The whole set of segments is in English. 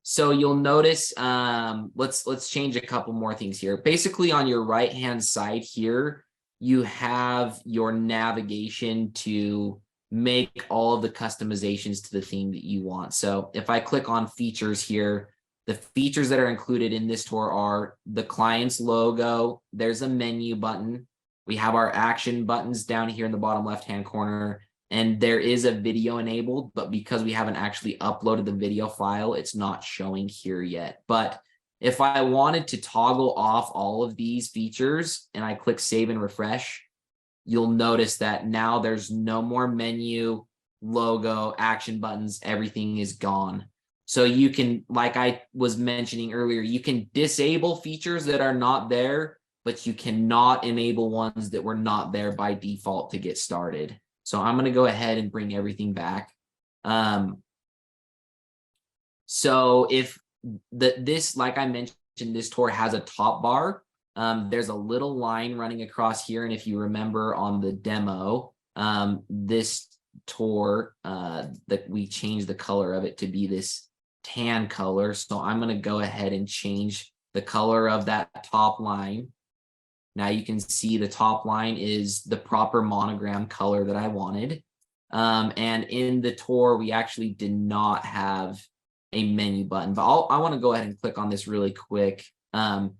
So you'll notice, let's change a couple more things here. Basically on your right-hand side here, you have your navigation to make all of the customizations to the theme that you want. So if I click on features here, the features that are included in this tour are the client's logo. There's a menu button. We have our action buttons down here in the bottom left-hand corner. And there is a video enabled, but because we haven't actually uploaded the video file, it's not showing here yet. But if I wanted to toggle off all of these features and I click save and refresh, you'll notice that now there's no more menu, logo, action buttons, everything is gone. So you can, like I was mentioning earlier, you can disable features that are not there, but you cannot enable ones that were not there by default to get started. So I'm going to go ahead and bring everything back. So if this, like I mentioned, this tour has a top bar. There's a little line running across here. And if you remember on the demo, this tour, that we changed the color of it to be this tan color. So I'm going to go ahead and change the color of that top line. Now you can see the top line is the proper monogram color that I wanted. And in the tour, we actually did not have a menu button, but I want to go ahead and click on this really quick. I'll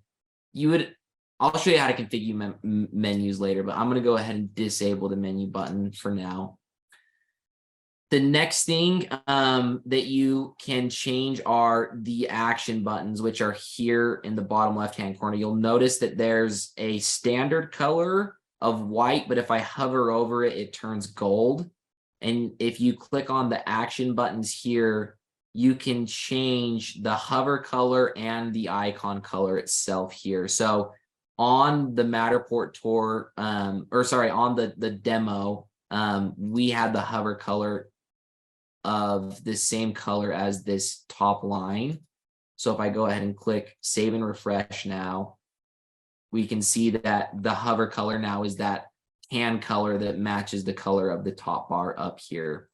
show you how to configure menus later, but I'm going to go ahead and disable the menu button for now. The next thing that you can change are the action buttons, which are here in the bottom left-hand corner. You'll notice that there's a standard color of white, but if I hover over it, it turns gold. And if you click on the action buttons here, you can change the hover color and the icon color itself here. So on the Matterport tour, on the demo, we had the hover color of the same color as this top line. So if I go ahead and click save and refresh now, we can see that the hover color now is that tan color that matches the color of the top bar up here.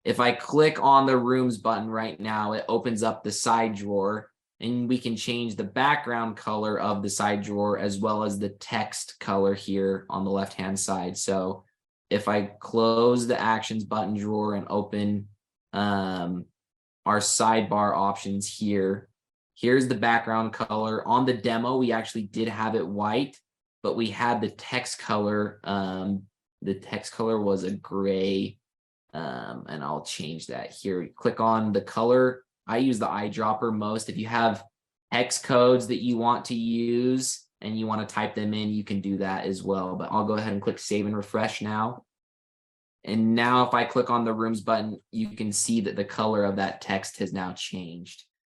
If I click on the rooms button right now, it opens up the side drawer and we can change the background color of the side drawer as well as the text color here on the left-hand side. So if I close the actions button drawer and open our sidebar options here, here's the background color. On the demo, we actually did have it white, but we had the text color. The text color was a gray, and I'll change that here. Click on the color. I use the eyedropper most. If you have hex codes that you want to use and you want to type them in, you can do that as well. But I'll go ahead and click save and refresh now. And now if I click on the rooms button, you can see that the color of that text has now changed.